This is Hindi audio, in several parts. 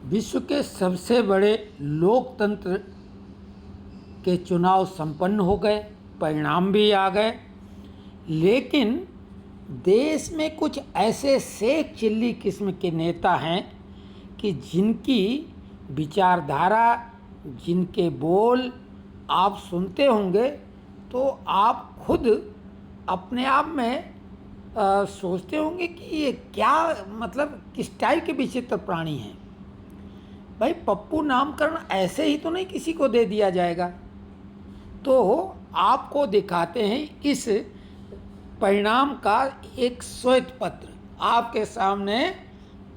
विश्व के सबसे बड़े लोकतंत्र के चुनाव संपन्न हो गए, परिणाम भी आ गए, लेकिन देश में कुछ ऐसे शेख चिल्ली किस्म के नेता हैं कि जिनकी विचारधारा, जिनके बोल आप सुनते होंगे तो आप खुद अपने आप में सोचते होंगे कि ये क्या, मतलब किस टाइप के विचित्र प्राणी हैं। भाई, पप्पू नामकरण ऐसे ही तो नहीं किसी को दे दिया जाएगा। तो आपको दिखाते हैं इस परिणाम का एक श्वेत पत्र आपके सामने,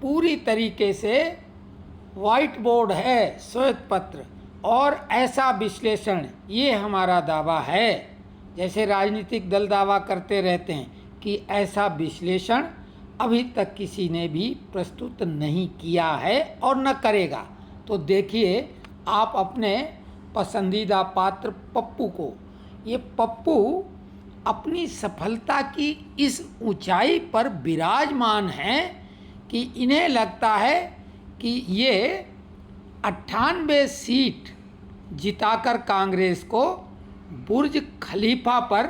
पूरी तरीके से वाइट बोर्ड है श्वेत पत्र, और ऐसा विश्लेषण, ये हमारा दावा है। जैसे राजनीतिक दल दावा करते रहते हैं कि ऐसा विश्लेषण अभी तक किसी ने भी प्रस्तुत नहीं किया है और न करेगा। तो देखिए आप अपने पसंदीदा पात्र पप्पू को, ये पप्पू अपनी सफलता की इस ऊंचाई पर विराजमान हैं कि इन्हें लगता है कि ये 98 सीट जिताकर कांग्रेस को बुर्ज खलीफा पर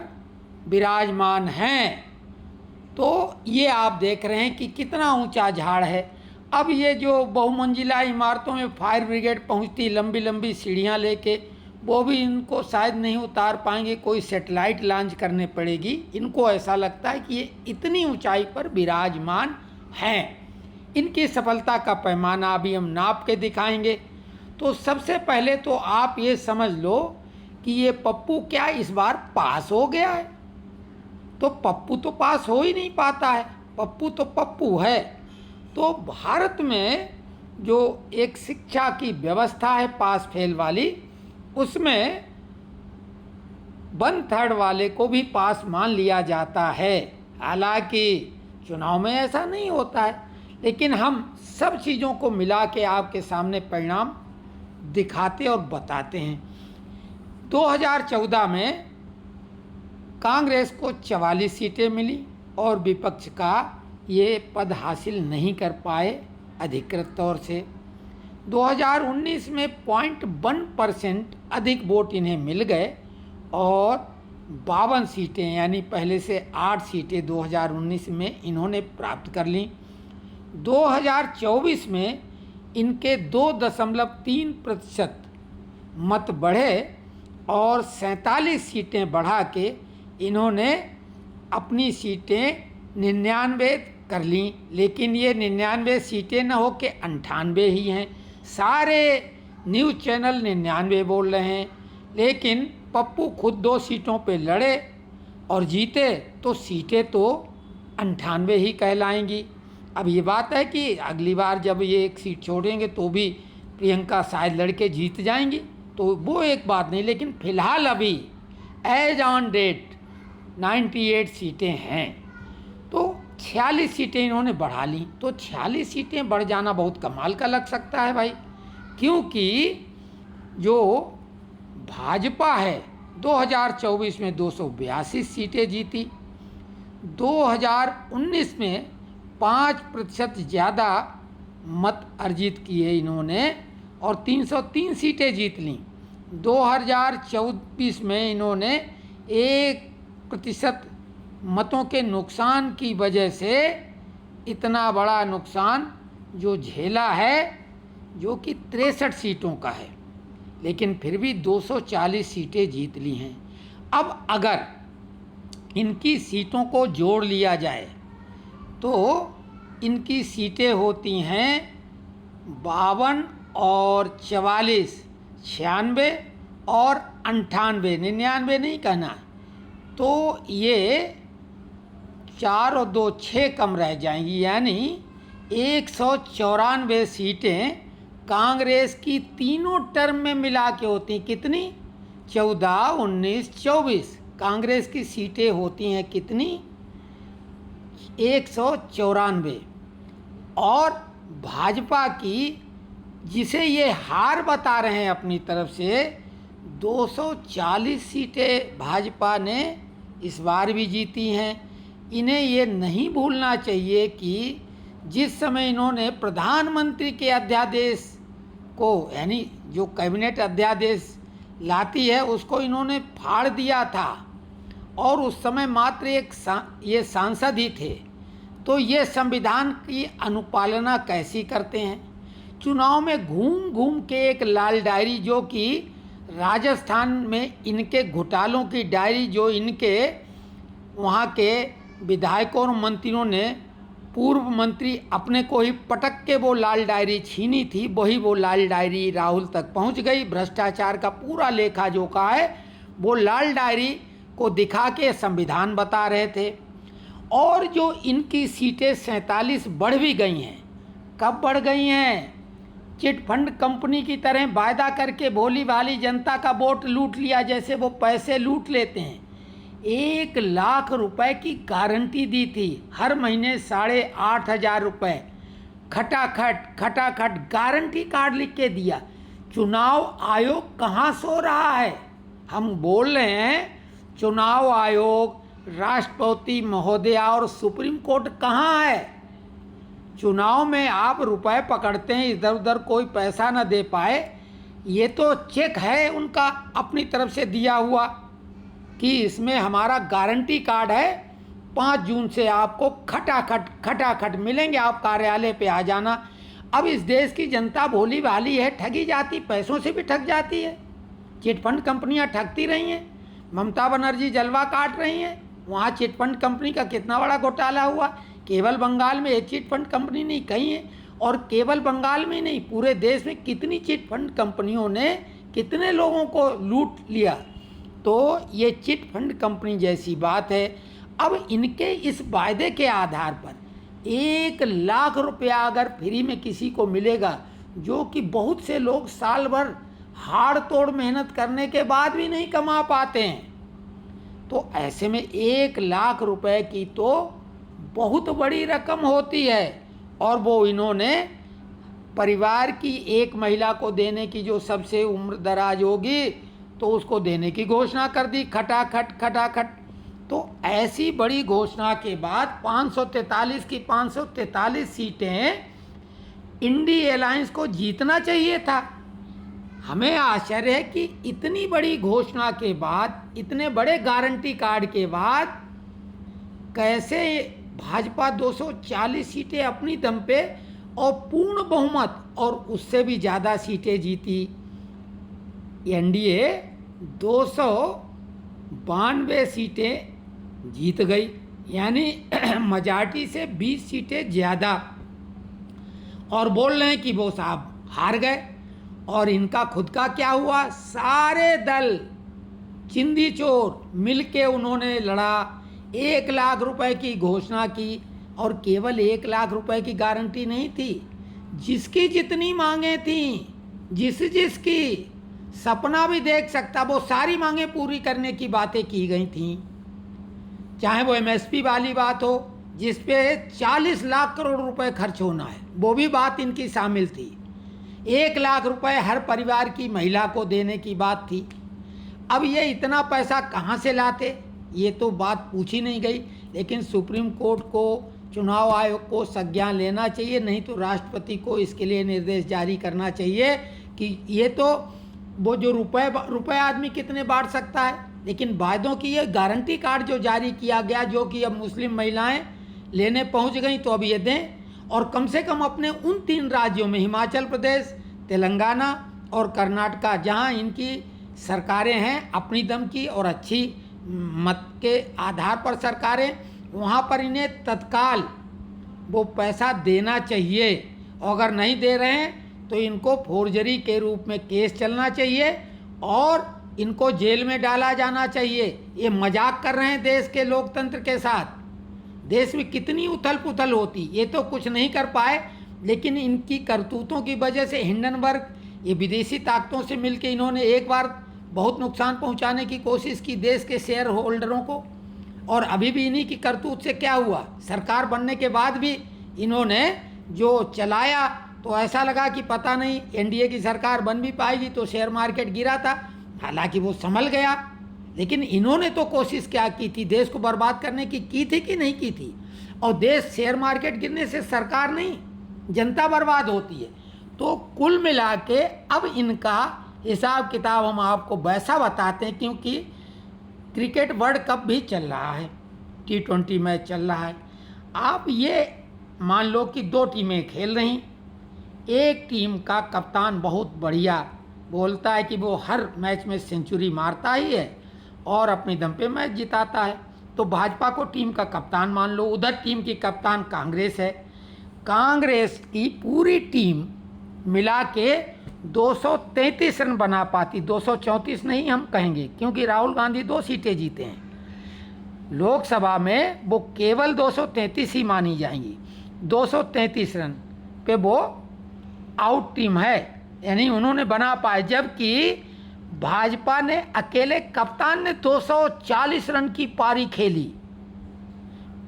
विराजमान हैं। तो ये आप देख रहे हैं कि कितना ऊंचा झाड़ है। अब ये जो बहुमंजिला इमारतों में फायर ब्रिगेड पहुंचती लंबी लंबी सीढ़ियां लेके, वो भी इनको शायद नहीं उतार पाएंगे, कोई सेटेलाइट लॉन्च करने पड़ेगी। इनको ऐसा लगता है कि ये इतनी ऊंचाई पर विराजमान हैं। इनकी सफलता का पैमाना अभी हम नाप के दिखाएंगे। तो सबसे पहले तो आप ये समझ लो कि ये पप्पू क्या इस बार पास हो गया है? तो पप्पू तो पास हो ही नहीं पाता है, पप्पू तो पप्पू है। तो भारत में जो एक शिक्षा की व्यवस्था है पास फेल वाली, उसमें 1/3 वाले को भी पास मान लिया जाता है। हालांकि चुनाव में ऐसा नहीं होता है, लेकिन हम सब चीज़ों को मिला के आपके सामने परिणाम दिखाते और बताते हैं। 2014 में कांग्रेस को 44 सीटें मिली और विपक्ष का ये पद हासिल नहीं कर पाए अधिकृत तौर से। 2019 में 0.1% अधिक वोट इन्हें मिल गए और 52 सीटें, यानी पहले से 8 सीटें 2019 में इन्होंने प्राप्त कर लीं। 2024 में इनके 2.3% मत बढ़े और 47 सीटें बढ़ा के इन्होंने अपनी सीटें 99 कर लीं। लेकिन ये 99 सीटें न हो के 98 ही हैं। सारे न्यूज़ चैनल 99 बोल रहे हैं, लेकिन पप्पू खुद 2 सीटों पे लड़े और जीते, तो सीटें तो 98 ही कहलाएंगी। अब ये बात है कि अगली बार जब ये एक सीट छोड़ेंगे तो भी प्रियंका शायद लड़के जीत जाएंगी, तो वो एक बात नहीं। लेकिन फिलहाल अभी एज ऑन डेट 98 सीटें हैं। तो 46 सीटें इन्होंने बढ़ा ली। तो 46 सीटें बढ़ जाना बहुत कमाल का लग सकता है भाई, क्योंकि जो भाजपा है 2024 में 282 सीटें जीती, 2019 में 5% ज़्यादा मत अर्जित किए इन्होंने और 303 सीटें जीत लीं। 2024 में इन्होंने 1% मतों के नुकसान की वजह से इतना बड़ा नुकसान जो झेला है, जो कि 63 सीटों का है, लेकिन फिर भी 240 सीटें जीत ली हैं। अब अगर इनकी सीटों को जोड़ लिया जाए तो इनकी सीटें होती हैं 52 और 44, 96 और 98, 99 नहीं कहना। तो ये 4 और 2 6 कम रह जाएंगी, यानी 194 सीटें कांग्रेस की तीनों टर्म में मिला के होती। कितनी? 14, 19, 24 कांग्रेस की सीटें होती हैं कितनी? 194। और भाजपा की, जिसे ये हार बता रहे हैं अपनी तरफ से, 240 सीटें भाजपा ने इस बार भी जीती हैं। इन्हें ये नहीं भूलना चाहिए कि जिस समय इन्होंने प्रधानमंत्री के अध्यादेश को, यानी जो कैबिनेट अध्यादेश लाती है उसको इन्होंने फाड़ दिया था, और उस समय मात्र ये सांसद ही थे, तो ये संविधान की अनुपालना कैसी करते हैं। चुनाव में घूम घूम के एक लाल डायरी, जो कि राजस्थान में इनके घोटालों की डायरी, जो इनके वहाँ के विधायकों और मंत्रियों ने, पूर्व मंत्री अपने को ही पटक के वो लाल डायरी छीनी थी, वही वो लाल डायरी राहुल तक पहुँच गई। भ्रष्टाचार का पूरा लेखा जोखा है, वो लाल डायरी को दिखा के संविधान बता रहे थे। और जो इनकी सीटें 47 बढ़ भी गई हैं। कब बढ़ गई हैं? चिट फंड कंपनी की तरह वायदा करके भोली भाली जनता का वोट लूट लिया, जैसे वो पैसे लूट लेते हैं। 1 लाख रुपए की गारंटी दी थी, हर महीने 8,500 रुपये खटाखट गारंटी कार्ड लिख के दिया। चुनाव आयोग कहाँ सो रहा है? हम बोल रहे हैं चुनाव आयोग, राष्ट्रपति महोदया और सुप्रीम कोर्ट कहाँ है? चुनाव में आप रुपए पकड़ते हैं, इधर उधर कोई पैसा न दे पाए, ये तो चेक है उनका अपनी तरफ से दिया हुआ कि इसमें हमारा गारंटी कार्ड है, 5 जून से आपको खटाखट मिलेंगे, आप कार्यालय पे आ जाना। अब इस देश की जनता भोली भाली है, ठगी जाती, पैसों से भी ठग जाती है। चिटफंड कंपनियां ठगती रही हैं, ममता बनर्जी जलवा काट रही हैं। वहाँ चिटफंड कंपनी का कितना बड़ा घोटाला हुआ। केवल बंगाल में एक चिटफंड कंपनी नहीं, कई है, और केवल बंगाल में नहीं, पूरे देश में कितनी चिटफंड कंपनियों ने कितने लोगों को लूट लिया। तो ये चिटफंड कंपनी जैसी बात है। अब इनके इस वायदे के आधार पर 1 लाख रुपया अगर फ्री में किसी को मिलेगा, जो कि बहुत से लोग साल भर हाड़ तोड़ मेहनत करने के बाद भी नहीं कमा पाते हैं, तो ऐसे में 1 लाख रुपए की तो बहुत बड़ी रकम होती है। और वो इन्होंने परिवार की एक महिला को देने की, जो सबसे उम्र दराज होगी, तो उसको देने की घोषणा कर दी खटाखट। तो ऐसी बड़ी घोषणा के बाद 543 की 543 सीटें इंडी अलायंस को जीतना चाहिए था। हमें आश्चर्य है कि इतनी बड़ी घोषणा के बाद, इतने बड़े गारंटी कार्ड के बाद, कैसे भाजपा 240 सीटें अपनी दम पे और पूर्ण बहुमत और उससे भी ज़्यादा सीटें जीती। एनडीए 292 सीटें जीत गई, यानी मेजॉरिटी से 20 सीटें ज़्यादा, और बोल रहे हैं कि वो साहब हार गए। और इनका खुद का क्या हुआ? सारे दल चिंदी चोर मिलके उन्होंने लड़ा, 1 लाख रुपए की घोषणा की, और केवल 1 लाख रुपए की गारंटी नहीं थी, जिसकी जितनी मांगे थी, जिसकी सपना भी देख सकता, वो सारी मांगे पूरी करने की बातें की गई थी। चाहे वो एमएसपी वाली बात हो, जिस पे 40 लाख करोड़ रुपए खर्च होना है, वो भी बात इनकी शामिल थी। 1 लाख रुपए हर परिवार की महिला को देने की बात थी। अब ये इतना पैसा कहाँ से लाते, ये तो बात पूछी नहीं गई। लेकिन सुप्रीम कोर्ट को, चुनाव आयोग को संज्ञान लेना चाहिए, नहीं तो राष्ट्रपति को इसके लिए निर्देश जारी करना चाहिए कि ये तो वो जो रुपए आदमी कितने बांट सकता है, लेकिन वायदों की ये गारंटी कार्ड जो जारी किया गया, जो कि अब मुस्लिम महिलाएं लेने पहुंच गई, तो अब ये दें। और कम से कम अपने उन 3 राज्यों में, हिमाचल प्रदेश, तेलंगाना और कर्नाटका, जहां इनकी सरकारें हैं अपनी दम की और अच्छी मत के आधार पर सरकारें, वहां पर इन्हें तत्काल वो पैसा देना चाहिए। अगर नहीं दे रहे हैं तो इनको फोर्जरी के रूप में केस चलना चाहिए और इनको जेल में डाला जाना चाहिए। ये मजाक कर रहे हैं देश के लोकतंत्र के साथ। देश में कितनी उथल पुथल होती, ये तो कुछ नहीं कर पाए, लेकिन इनकी करतूतों की वजह से हिंडनबर्ग, ये विदेशी ताकतों से मिलकर इन्होंने एक बार बहुत नुकसान पहुंचाने की कोशिश की देश के शेयर होल्डरों को, और अभी भी इन्हीं की करतूत से क्या हुआ, सरकार बनने के बाद भी इन्होंने जो चलाया, तो ऐसा लगा कि पता नहीं एनडीए की सरकार बन भी पाएगी, तो शेयर मार्केट गिरा था। हालांकि वो संभल गया, लेकिन इन्होंने तो कोशिश क्या की थी, देश को बर्बाद करने की थी कि नहीं की थी। और देश शेयर मार्केट गिरने से सरकार नहीं, जनता बर्बाद होती है। तो कुल मिला के अब इनका हिसाब किताब हम आपको वैसा बताते हैं, क्योंकि क्रिकेट वर्ल्ड कप भी चल रहा है, T20 मैच चल रहा है। आप ये मान लो कि 2 टीमें खेल रही, एक टीम का कप्तान बहुत बढ़िया बोलता है कि वो हर मैच में सेंचुरी मारता ही है और अपने दम पे मैच जिताता है, तो भाजपा को टीम का कप्तान मान लो। उधर टीम की कप्तान कांग्रेस है, कांग्रेस की पूरी टीम मिला के 233 रन बना पाती, 234 नहीं हम कहेंगे, क्योंकि राहुल गांधी 2 सीटें जीते हैं लोकसभा में, वो केवल 233 ही मानी जाएंगी। 233 रन पे वो आउट टीम है, यानी उन्होंने बना पाए, जबकि भाजपा ने अकेले कप्तान ने 240 रन की पारी खेली,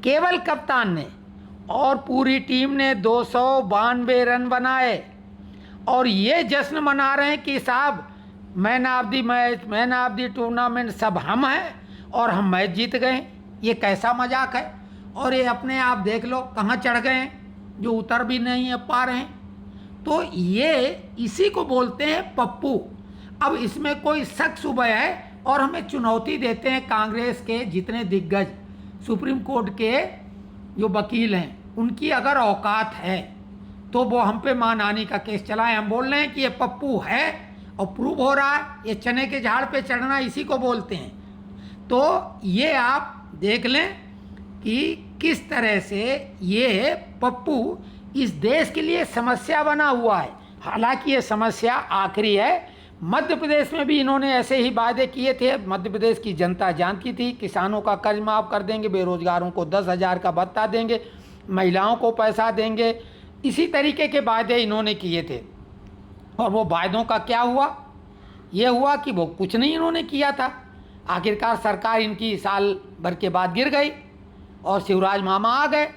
केवल कप्तान ने, और पूरी टीम ने 292 रन बनाए। और ये जश्न मना रहे हैं कि साहब man of the match, man of the tournament सब हम हैं और हम मैच जीत गए। ये कैसा मजाक है? और ये अपने आप देख लो कहाँ चढ़ गए हैं, जो उतर भी नहीं है पा रहे हैं। तो ये इसी को बोलते हैं पप्पू। अब इसमें कोई शक शुबह है, और हमें चुनौती देते हैं कांग्रेस के जितने दिग्गज सुप्रीम कोर्ट के जो वकील हैं, उनकी अगर औकात है तो वो हम पे मानहानि का केस चलाएं। हम बोल रहे हैं कि ये पप्पू है और प्रूव हो रहा है, ये चने के झाड़ पे चढ़ना इसी को बोलते हैं। तो ये आप देख लें कि किस तरह से ये पप्पू इस देश के लिए समस्या बना हुआ है। हालांकि ये समस्या आखिरी है। मध्य प्रदेश में भी इन्होंने ऐसे ही वादे किए थे, मध्य प्रदेश की जनता जानती थी, किसानों का कर्ज माफ़ कर देंगे, बेरोजगारों को 10,000 का भत्ता देंगे, महिलाओं को पैसा देंगे, इसी तरीके के वादे इन्होंने किए थे। और वो वादों का क्या हुआ? ये हुआ कि वो कुछ नहीं इन्होंने किया था। आखिरकार सरकार इनकी साल भर के बाद गिर गई और शिवराज मामा आ गए,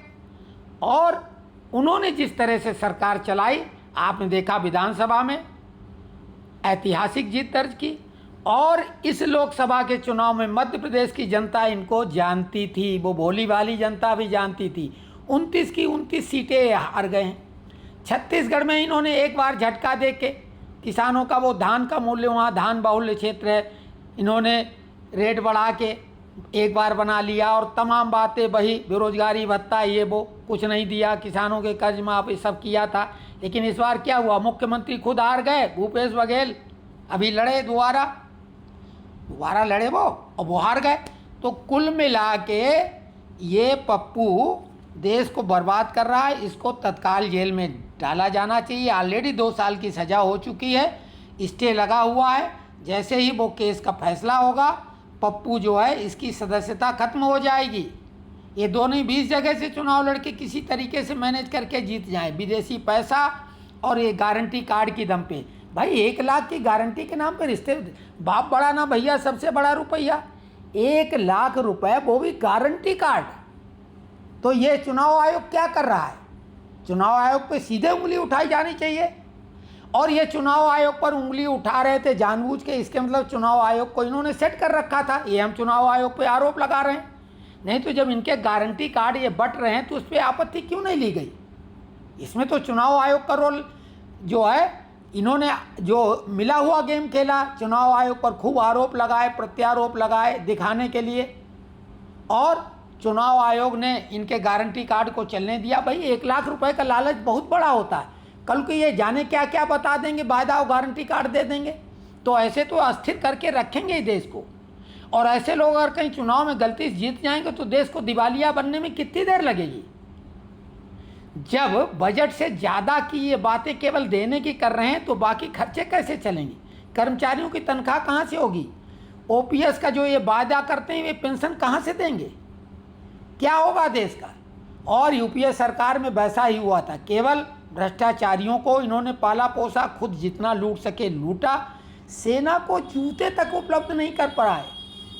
और उन्होंने जिस तरह से सरकार चलाई आपने देखा, विधानसभा में ऐतिहासिक जीत दर्ज की। और इस लोकसभा के चुनाव में मध्य प्रदेश की जनता इनको जानती थी, वो भोली भाली जनता भी जानती थी। 29 की 29 सीटें हार गए हैं। छत्तीसगढ़ में इन्होंने एक बार झटका दे के किसानों का वो धान का मूल्य, वहाँ धान बाहुल्य क्षेत्र है, इन्होंने रेट बढ़ा के एक बार बना लिया, और तमाम बातें वही बेरोजगारी भत्ता ये वो कुछ नहीं दिया, किसानों के कर्ज माफ सब किया था। लेकिन इस बार क्या हुआ? मुख्यमंत्री खुद हार गए, भूपेश बघेल अभी लड़े दोबारा लड़े वो, और वो हार गए। तो कुल मिला के ये पप्पू देश को बर्बाद कर रहा है, इसको तत्काल जेल में डाला जाना चाहिए। ऑलरेडी 2 साल की सज़ा हो चुकी है, स्टे लगा हुआ है। जैसे ही वो केस का फैसला होगा, पप्पू जो है इसकी सदस्यता खत्म हो जाएगी। ये दोनों 20 जगह से चुनाव लड़के किसी तरीके से मैनेज करके जीत जाएं, विदेशी पैसा और ये गारंटी कार्ड की दम पे। भाई 1 लाख की गारंटी के नाम पे रिश्ते, बाप बड़ा ना भैया, सबसे बड़ा रुपया 1 लाख रुपए, वो भी गारंटी कार्ड। तो ये चुनाव आयोग क्या कर रहा है? चुनाव आयोग पे सीधे उंगली उठाई जानी चाहिए। और ये चुनाव आयोग पर उंगली उठा रहे थे जानबूझ के, इसके मतलब चुनाव आयोग को इन्होंने सेट कर रखा था। ये हम चुनाव आयोग पे आरोप लगा रहे हैं। नहीं तो जब इनके गारंटी कार्ड ये बट रहे हैं तो उस पर आपत्ति क्यों नहीं ली गई? इसमें तो चुनाव आयोग का रोल जो है, इन्होंने जो मिला हुआ गेम खेला, चुनाव आयोग पर खूब आरोप लगाए, प्रत्यारोप लगाए दिखाने के लिए, और चुनाव आयोग ने इनके गारंटी कार्ड को चलने दिया। भाई 1 लाख रुपए का लालच बहुत बड़ा होता है। कल को ये जाने क्या क्या बता देंगे, वायदा और गारंटी कार्ड दे देंगे, तो ऐसे तो अस्थिर करके रखेंगे ही देश को। और ऐसे लोग अगर कहीं चुनाव में गलती से जीत जाएंगे तो देश को दिवालिया बनने में कितनी देर लगेगी? जब बजट से ज़्यादा की ये बातें केवल देने की कर रहे हैं तो बाकी खर्चे कैसे चलेंगे? कर्मचारियों की तनख्वाह कहाँ से होगी? ओपीएस का जो ये वादा करते हैं, ये पेंशन कहाँ से देंगे? क्या होगा देश का? और यूपीए सरकार में वैसा ही हुआ था, केवल भ्रष्टाचारियों को इन्होंने पाला पोसा, खुद जितना लूट सके लूटा, सेना को जूते तक उपलब्ध नहीं कर पाए।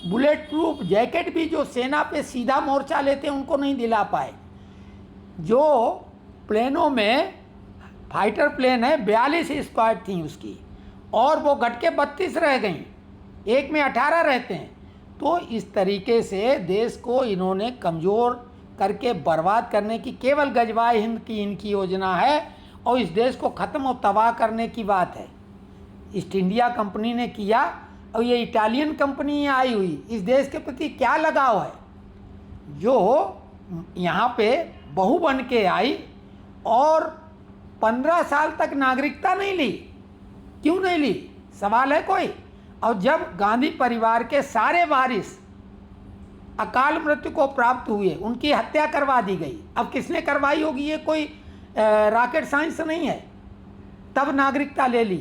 बुलेट प्रूफ जैकेट भी जो सेना पे सीधा मोर्चा लेते हैं उनको नहीं दिला पाए। जो प्लेनों में फाइटर प्लेन है 42 स्क्वाड थी उसकी, और वो घट के 32 रह गई, एक में 18 रहते हैं। तो इस तरीके से देश को इन्होंने कमज़ोर करके बर्बाद करने की केवल गजवाए हिंद की इनकी योजना है और इस देश को ख़त्म और तबाह करने की बात है। ईस्ट इंडिया कंपनी ने किया और ये इटालियन कंपनी आई हुई, इस देश के प्रति क्या लगाव है? जो यहाँ पे बहू बन के आई और 15 साल तक नागरिकता नहीं ली। क्यों नहीं ली? सवाल है कोई? और जब गांधी परिवार के सारे वारिस अकाल मृत्यु को प्राप्त हुए, उनकी हत्या करवा दी गई। अब किसने करवाई होगी? ये कोई रॉकेट साइंस नहीं है। तब नागरिकता ले ली,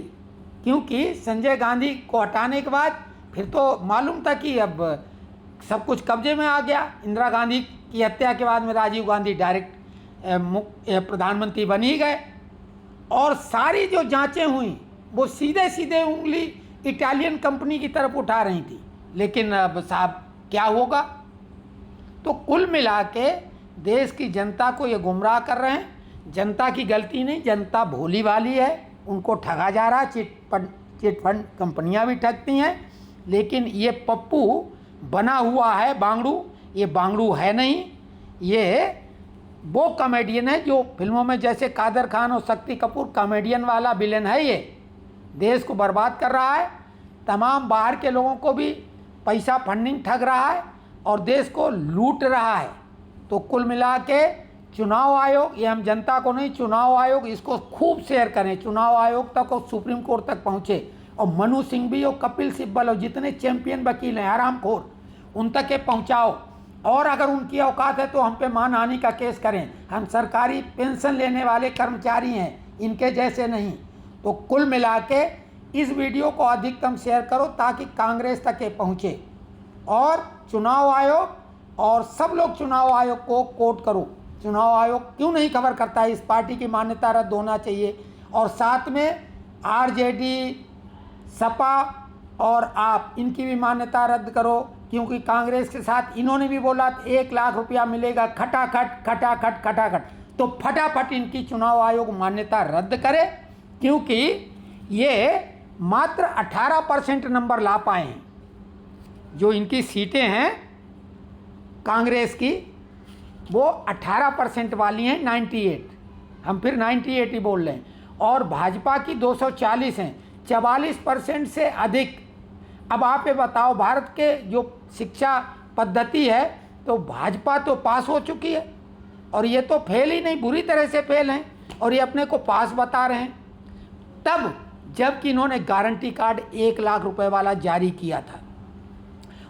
क्योंकि संजय गांधी को हटाने के बाद फिर तो मालूम था कि अब सब कुछ कब्जे में आ गया। इंदिरा गांधी की हत्या के बाद में राजीव गांधी डायरेक्ट प्रधानमंत्री बन ही गए और सारी जो जांचें हुई वो सीधे सीधे उंगली इटालियन कंपनी की तरफ उठा रही थी। लेकिन अब साहब क्या होगा? तो कुल मिला के देश की जनता को ये गुमराह कर रहे हैं। जनता की गलती नहीं, जनता भोली भाली है, उनको ठगा जा रहा है। चिट फंड कंपनियां भी ठगती हैं, लेकिन ये पप्पू बना हुआ है बांगड़ू। ये बांगड़ू है नहीं, ये वो कॉमेडियन है जो फिल्मों में जैसे कादर खान और शक्ति कपूर कॉमेडियन वाला विलेन है। ये देश को बर्बाद कर रहा है, तमाम बाहर के लोगों को भी पैसा फंडिंग ठग रहा है और देश को लूट रहा है। तो कुल मिला के चुनाव आयोग, ये हम जनता को नहीं, चुनाव आयोग इसको खूब शेयर करें, चुनाव आयोग तक और सुप्रीम कोर्ट तक पहुँचे और मनु सिंघवी और कपिल सिब्बल और जितने चैंपियन वकील हैं हरामखोर, उन तक ये पहुँचाओ। और अगर उनकी औकात है तो हम पे मानहानि का केस करें। हम सरकारी पेंशन लेने वाले कर्मचारी हैं, इनके जैसे नहीं। तो कुल मिला के इस वीडियो को अधिकतम शेयर करो ताकि कांग्रेस तक ये पहुँचे और चुनाव आयोग और सब लोग चुनाव आयोग को कोट करो। चुनाव आयोग क्यों नहीं खबर करता है? इस पार्टी की मान्यता रद्द होना चाहिए और साथ में आरजेडी, सपा और आप, इनकी भी मान्यता रद्द करो, क्योंकि कांग्रेस के साथ इन्होंने भी बोला 1 लाख रुपया मिलेगा खटाखट खटाखट खटाखट। तो फटाफट इनकी चुनाव आयोग मान्यता रद्द करे, क्योंकि ये मात्र 18% नंबर ला पाए हैं। जो इनकी सीटें हैं कांग्रेस की वो 18% वाली हैं, 98, हम फिर 98 ही बोल रहे हैं। और भाजपा की 240 हैं, 44% से अधिक। अब आप ये बताओ, भारत के जो शिक्षा पद्धति है तो भाजपा तो पास हो चुकी है और ये तो फेल ही नहीं, बुरी तरह से फेल हैं और ये अपने को पास बता रहे हैं। तब जबकि इन्होंने गारंटी कार्ड 1 लाख रुपए वाला जारी किया था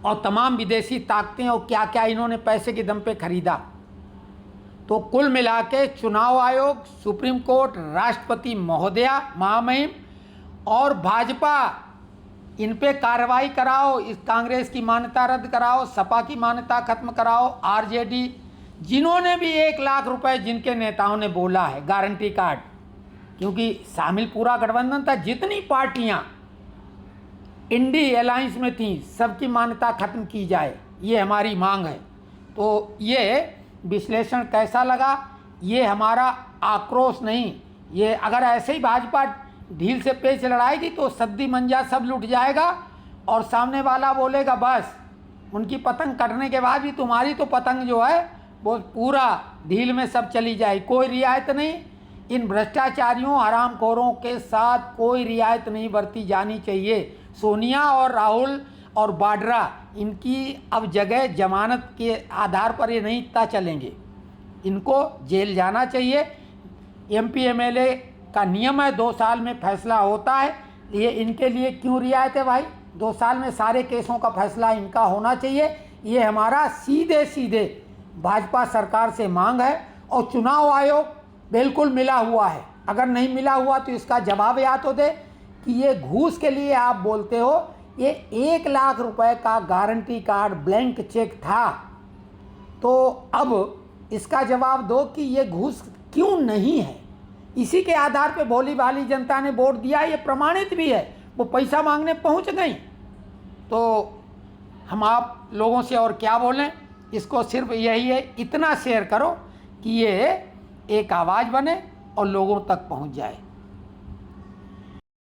और तमाम विदेशी ताकतें और क्या क्या इन्होंने पैसे के दम पे खरीदा। तो कुल मिला के चुनाव आयोग, सुप्रीम कोर्ट, राष्ट्रपति महोदया महामहिम और भाजपा, इन पे कार्रवाई कराओ, इस कांग्रेस की मान्यता रद्द कराओ, सपा की मान्यता खत्म कराओ, आरजेडी, जिन्होंने भी 1 लाख रुपए जिनके नेताओं ने बोला है गारंटी कार्ड, क्योंकि शामिल पूरा गठबंधन था, जितनी पार्टियां इंडी अलायंस में थी सबकी मान्यता खत्म की जाए, ये हमारी मांग है। तो ये विश्लेषण कैसा लगा? ये हमारा आक्रोश नहीं, ये अगर ऐसे ही भाजपा ढील से पेच लड़ाएगी तो सद्दी मंजा सब लुट जाएगा और सामने वाला बोलेगा बस, उनकी पतंग कटने के बाद भी तुम्हारी तो पतंग जो है वो पूरा ढील में सब चली जाए, कोई रियायत नहीं। इन भ्रष्टाचारियों, हरामखोरों के साथ कोई रियायत नहीं बरती जानी चाहिए। सोनिया और राहुल और वाड्रा, इनकी अब जगह जमानत के आधार पर ये नहीं इतना चलेंगे, इनको जेल जाना चाहिए। एमपी एमएलए का नियम है 2 साल में फैसला होता है, ये इनके लिए क्यों रियायत है भाई? 2 साल में सारे केसों का फैसला इनका होना चाहिए। ये हमारा सीधे सीधे भाजपा सरकार से मांग है और चुनाव आयोग बिल्कुल मिला हुआ है। अगर नहीं मिला हुआ तो इसका जवाब या तो दे कि ये घूस के लिए आप बोलते हो, ये 1 लाख रुपए का गारंटी कार्ड ब्लैंक चेक था, तो अब इसका जवाब दो कि ये घूस क्यों नहीं है। इसी के आधार पे भोली भाली जनता ने वोट दिया, ये प्रमाणित भी है, वो पैसा मांगने पहुंच गई। तो हम आप लोगों से और क्या बोलें, इसको सिर्फ यही है, इतना शेयर करो कि ये एक आवाज़ बने और लोगों तक पहुंच जाए।